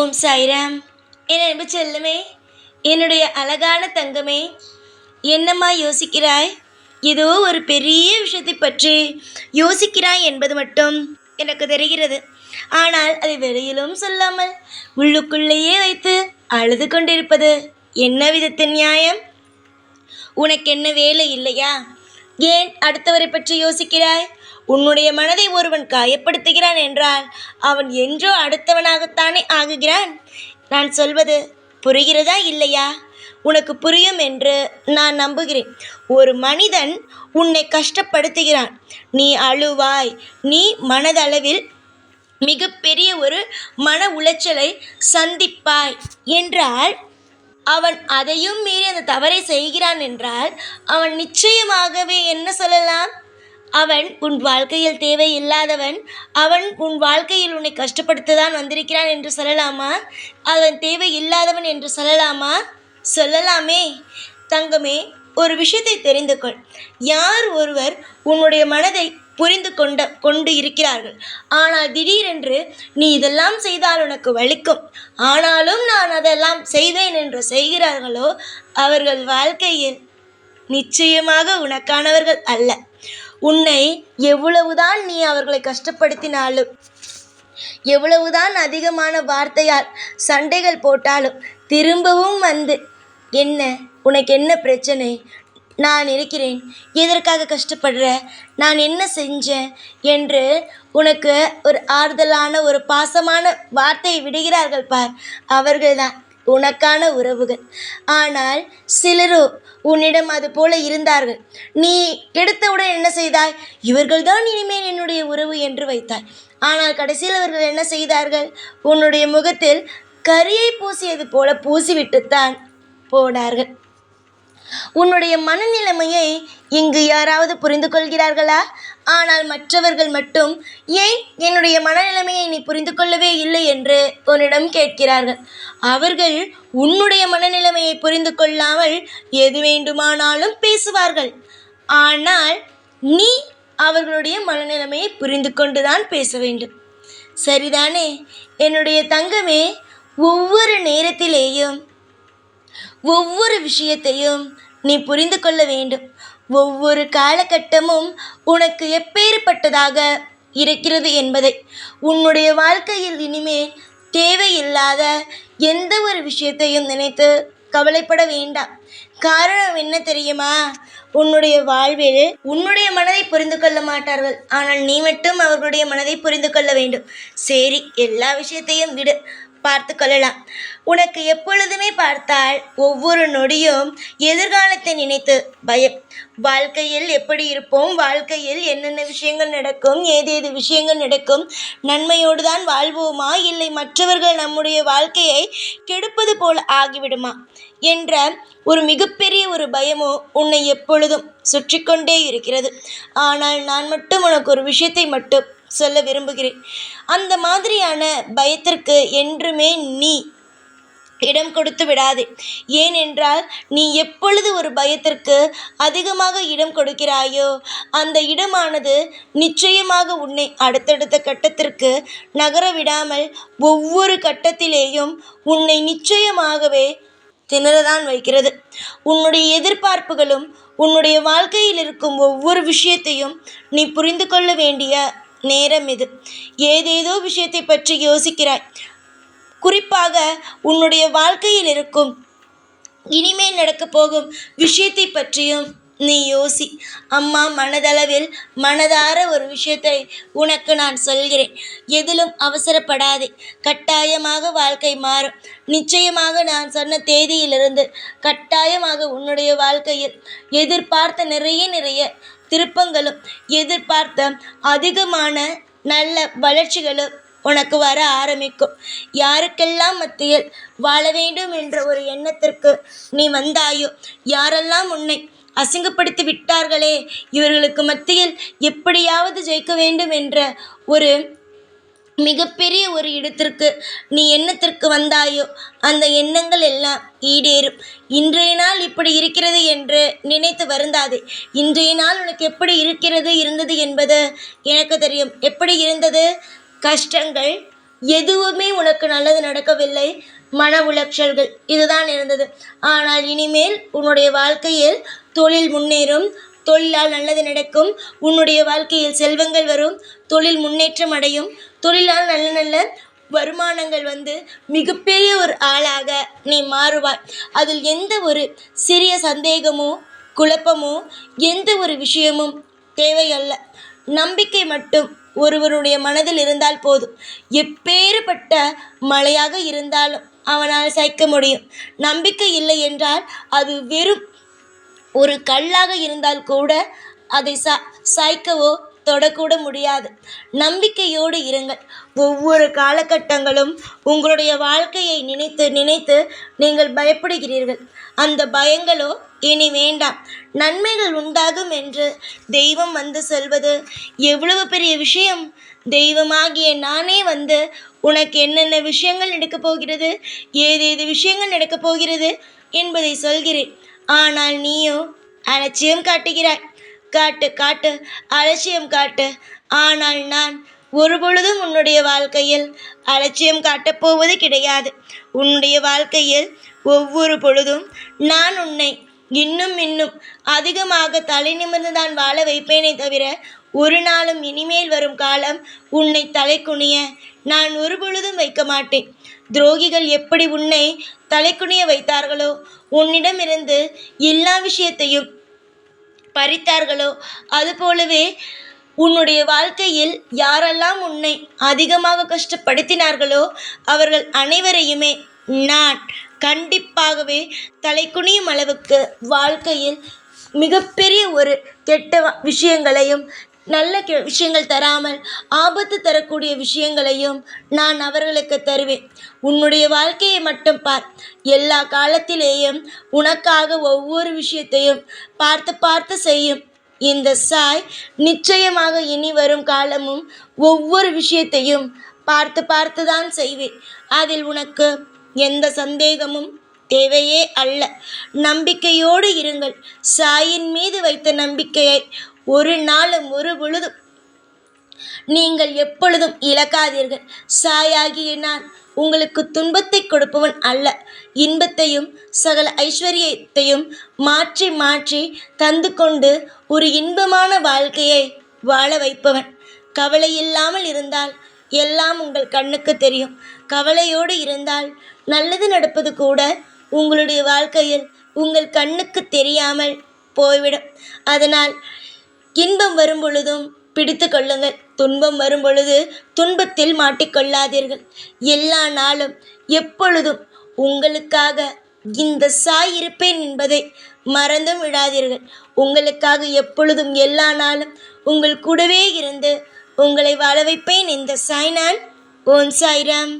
ஓம் சாய்ராம். என் அன்பு செல்லமே, என்னுடைய அழகான தங்கமே, என்னம்மா யோசிக்கிறாய்? ஏதோ ஒரு பெரிய விஷயத்தை பற்றி யோசிக்கிறாய் என்பது மட்டும் எனக்கு தெரிகிறது. ஆனால் அதை வெளியிலும் சொல்லாமல் உள்ளுக்குள்ளேயே வைத்து அழுது கொண்டிருப்பது என்ன விதத்தின் நியாயம்? உனக்கு என்ன வேலை இல்லையா? ஏன் அடுத்தவரை பற்றி யோசிக்கிறாய்? உன்னுடைய மனதை ஒருவன் காயப்படுத்துகிறான் என்றால் அவன் என்றோ அடுத்தவனாகத்தானே ஆகுகிறான். நான் சொல்வது புரிகிறதா இல்லையா? உனக்கு புரியும் என்று நான் நம்புகிறேன். ஒரு மனிதன் உன்னை கஷ்டப்படுத்துகிறான், நீ அழுவாய், நீ மனதளவில் மிகப்பெரிய ஒரு மன உளைச்சலை சந்திப்பாய் என்றால், அவன் அதையும் மீறி அந்த தவறை செய்கிறான் என்றால் அவன் நிச்சயமாகவே என்ன சொல்லலாம்? அவன் உன் வாழ்க்கையில் தேவையில்லாதவன், அவன் உன் வாழ்க்கையில் உன்னை கஷ்டப்படுத்ததான் வந்திருக்கிறான் என்று சொல்லலாமா? அவன் தேவையில்லாதவன் என்று சொல்லலாமா? சொல்லலாமே. தங்கமே, ஒரு விஷயத்தை தெரிந்து கொள். யார் ஒருவர் உன்னுடைய மனதை புரிந்து கொண்டு இருக்கிறார்கள், ஆனால் திடீரென்று நீ இதெல்லாம் செய்தால் உனக்கு வலிக்கும், ஆனாலும் நான் அதெல்லாம் செய்வேன் என்று செய்கிறார்களோ அவர்கள் வாழ்க்கையில் நிச்சயமாக உனக்கானவர்கள் அல்ல. உன்னை எவ்வளவுதான் நீ அவர்களை கஷ்டப்படுத்தினாலும், எவ்வளவுதான் அதிகமான வார்த்தையால் சண்டைகள் போட்டாலும் திரும்பவும் வந்து, என்ன உனக்கு என்ன பிரச்சனை, நான் இருக்கிறேன், எதற்காக கஷ்டப்படுற, நான் என்ன செஞ்சேன் என்று உனக்கு ஒரு ஆறுதலான ஒரு பாசமான வார்த்தையை விடுகிறார்கள் பார், அவர்கள்தான் உனக்கான உறவுகள். ஆனால் சிலரோ உன்னிடம் அது போல இருந்தார்கள். நீ எடுத்தவுடன் என்ன செய்தாய்? இவர்கள்தான் இனிமேல் என்னுடைய உறவு என்று வைத்தாய். ஆனால் கடைசியில் அவர்கள் என்ன செய்தார்கள்? உன்னுடைய முகத்தில் கரியை பூசியது போல பூசிவிட்டுத்தான் போனார்கள். உன்னுடைய மனநிலைமையை இங்கு யாராவது புரிந்து கொள்கிறார்களா? ஆனால் மற்றவர்கள் மட்டும் ஏன் என்னுடைய மனநிலைமையை நீ புரிந்து கொள்ளவே இல்லை என்று உன்னிடம் கேட்கிறார்கள். அவர்கள் உன்னுடைய மனநிலைமையை புரிந்து கொள்ளாமல் எது வேண்டுமானாலும் பேசுவார்கள். ஆனால் நீ அவர்களுடைய மனநிலைமையை புரிந்து கொண்டுதான் பேச வேண்டும். சரிதானே என்னுடைய தங்கமே? ஒவ்வொரு நேரத்திலேயும் ஒவ்வொரு விஷயத்தையும் நீ புரிந்து கொள்ள வேண்டும். ஒவ்வொரு காலகட்டமும் உனக்கு எப்பேற்பட்டதாக இருக்கிறது என்பதை. உன்னுடைய வாழ்க்கையில் இனிமேல் தேவையில்லாத எந்த ஒரு விஷயத்தையும் நினைத்து கவலைப்பட வேண்டாம். காரணம் என்ன தெரியுமா? உன்னுடைய வாழ்வில் உன்னுடைய மனதை புரிந்து கொள்ள மாட்டார்கள், ஆனால் நீ மட்டும் அவர்களுடைய மனதை புரிந்து கொள்ள வேண்டும். சரி, எல்லா விஷயத்தையும் விடு, பார்த்து கொள்ளலாம். உனக்கு எப்பொழுதுமே பார்த்தால் ஒவ்வொரு நொடியும் எதிர்காலத்தை நினைத்து பயம். வாழ்க்கையில் எப்படி இருப்போம், வாழ்க்கையில் என்னென்ன விஷயங்கள் நடக்கும், ஏதேது விஷயங்கள் நடக்கும், நன்மையோடு தான் வாழ்வோமா, இல்லை மற்றவர்கள் நம்முடைய வாழ்க்கையை கெடுப்பது போல ஆகிவிடுமா என்ற ஒரு மிகப்பெரிய ஒரு பயமோ உன்னை எப்பொழுதும் சுற்றி கொண்டே இருக்கிறது. ஆனால் நான் மட்டும் உனக்கு ஒரு விஷயத்தை மட்டும் சொல்ல விரும்புகிறேன். அந்த மாதிரியான பயத்திற்கு என்றுமே நீ இடம் கொடுத்து விடாதே. ஏனென்றால் நீ எப்பொழுது ஒரு பயத்திற்கு அதிகமாக இடம் கொடுக்கிறாயோ அந்த இடமானது நிச்சயமாக உன்னை அடுத்தடுத்த கட்டத்திற்கு நகர விடாமல் ஒவ்வொரு கட்டத்திலேயும் உன்னை நிச்சயமாகவே திணறதான் வைக்கிறது. உன்னுடைய எதிர்பார்ப்புகளும் உன்னுடைய வாழ்க்கையில் இருக்கும் ஒவ்வொரு விஷயத்தையும் நீ புரிந்து கொள்ள வேண்டிய நேரம் இது. ஏதேதோ விஷயத்தை பற்றி யோசிக்கிறாய். குறிப்பாக உன்னுடைய வாழ்க்கையில் இருக்கும் இனிமேல் நடக்கப் போகும் விஷயத்தை பற்றியும் நீ யோசி. அம்மா மனதளவில் மனதார ஒரு விஷயத்தை உனக்கு நான் சொல்கிறேன். எதிலும் அவசரப்படாதே. கட்டாயமாக வாழ்க்கை மாறும். நிச்சயமாக நான் சொன்ன தேதியிலிருந்து கட்டாயமாக உன்னுடைய வாழ்க்கையில் எதிர்பார்த்த நிறைய திருப்பங்களும் எதிர்பார்த்த அதிகமான நல்ல வளர்ச்சிகளும் உனக்கு வர ஆரம்பிக்கும். யாருக்கெல்லாம் மத்தியில் வாழ வேண்டும் என்ற ஒரு எண்ணத்திற்கு நீ வந்தாயோ, யாரெல்லாம் உன்னை அசிங்கப்படுத்தி விட்டார்களே, இவர்களுக்கு மத்தியில் எப்படியாவது ஜெயிக்க வேண்டும் என்ற ஒரு மிகப்பெரிய ஒரு இடத்திற்கு நீ எண்ணத்திற்கு வந்தாயோ அந்த எண்ணங்கள் எல்லாம் ஈடேறும். இன்றைய நாள் இப்படி இருக்கிறது என்று நினைத்து வருந்தாதே. இன்றைய நாள் உனக்கு எப்படி இருந்தது என்பது எனக்கு தெரியும். எப்படி இருந்தது? கஷ்டங்கள், எதுவுமே உனக்கு நல்லது நடக்கவில்லை. மன உளைச்சல்கள் இதுதான் இருந்தது. ஆனால் இனிமேல் உன்னுடைய வாழ்க்கையில் தொழில் முன்னேறும், தொழிலால் நல்லது நடக்கும், உன்னுடைய வாழ்க்கையில் செல்வங்கள் வரும், தொழில் முன்னேற்றம் அடையும், தொழிலால் நல்ல நல்ல வருமானங்கள் வந்து மிகப்பெரிய ஒரு ஆளாக நீ மாறுவாய். அதில் எந்த ஒரு சிறிய சந்தேகமோ குழப்பமோ எந்த ஒரு விஷயமும் தேவையல்ல. நம்பிக்கை மட்டும் ஒருவருடைய மனதில் இருந்தால் போதும். எப்பேறுபட்ட மழையாக இருந்தாலும் அவனால் சகிக்க முடியும். நம்பிக்கை இல்லை என்றால் அது வெறும் ஒரு கல்லாக இருந்தால் கூட அதை சாய்க்கவோ தொடக்கூட முடியாது. நம்பிக்கையோடு இருங்கள். ஒவ்வொரு காலகட்டங்களும் உங்களுடைய வாழ்க்கையை நினைத்து நினைத்து நீங்கள் பயப்படுகிறீர்கள். அந்த பயங்களோ இனி வேண்டாம். நன்மைகள் உண்டாகும் என்று தெய்வம் வந்து சொல்வது எவ்வளவு பெரிய விஷயம். தெய்வமாகிய நானே வந்து உனக்கு என்னென்ன விஷயங்கள் நடக்கப் போகிறது, ஏதேது விஷயங்கள் நடக்கப் போகிறது என்பதை சொல்கிறேன். ஆனால் நீயோ அலட்சியம் காட்டுகிறாய். காட்டு காட்டு, அலட்சியம் காட்டு. ஆனால் நான் ஒருபொழுதும் உன்னுடைய வாழ்க்கையில் அலட்சியம் காட்டப் போவது கிடையாது. உன்னுடைய வாழ்க்கையில் ஒவ்வொரு பொழுதும் நான் உன்னை இன்னும் இன்னும் அதிகமாக தலை நிமிர்ந்து தான் வாழ வைப்பேனே தவிர ஒரு நாளும் இனிமேல் வரும் காலம் உன்னை தலை குனிய நான் ஒரு பொழுதும் வைக்க மாட்டேன். துரோகிகள் எப்படி உன்னை தலை குனிய வைத்தார்களோ, உன்னிடமிருந்து எல்லா விஷயத்தையும் பறித்தார்களோ, அதுபோலவே உன்னுடைய வாழ்க்கையில் யாரெல்லாம் உன்னை அதிகமாக கஷ்டப்படுத்தினார்களோ அவர்கள் அனைவரையுமே நான் கண்டிப்பாகவே தலைகுனியும் அளவுக்கு வாழ்க்கையில் மிகப்பெரிய ஒரு கெட்ட விஷயங்களையும் நல்ல விஷயங்கள் தராமல் ஆபத்து தரக்கூடிய விஷயங்களையும் நான் அவர்களுக்கு தருவேன். உன்னுடைய வாழ்க்கையை மட்டும் பார். எல்லா காலத்திலேயும் உனக்காக ஒவ்வொரு விஷயத்தையும் பார்த்து பார்த்து செய்யும் இந்த சாய் நிச்சயமாக இனி வரும் காலமும் ஒவ்வொரு விஷயத்தையும் பார்த்து பார்த்து தான் செய்வேன். அதில் உனக்கு எந்த சந்தேகமும் தேவையே அல்ல. நம்பிக்கையோடு இருங்கள். சாயின் மீது வைத்த நம்பிக்கையை ஒரு நாளும் ஒரு பொழுதும் நீங்கள் எப்பொழுதும் இழக்காதீர்கள். சாயாகிய நான் உங்களுக்கு துன்பத்தை கொடுப்பவன் அல்ல, இன்பத்தையும் சகல ஐஸ்வர்யத்தையும் மாற்றி மாற்றி தந்து கொண்டு ஒரு இன்பமான வாழ்க்கையை வாழ வைப்பவன். கவலை இல்லாமல் இருந்தால் எல்லாம் உங்கள் கண்ணுக்கு தெரியும். கவலையோடு இருந்தால் நல்லது நடப்பது கூட உங்களுடைய வாழ்க்கையில் உங்கள் கண்ணுக்கு தெரியாமல் போய்விடும். அதனால் இன்பம் வரும் பொழுதும் பிடித்து கொள்ளுங்கள், துன்பம் வரும் பொழுது துன்பத்தில் மாட்டிக்கொள்ளாதீர்கள். எல்லா நாளும் எப்பொழுதும் உங்களுக்காக இந்த சாய் இருப்பேன் என்பதை மறந்தும் விடாதீர்கள். உங்களுக்காக எப்பொழுதும் எல்லா நாளும் உங்கள் கூடவே இருந்து உங்களை வாழ வைப்பேன் இந்த சாய். நான் ஓம் சாய்ராம்.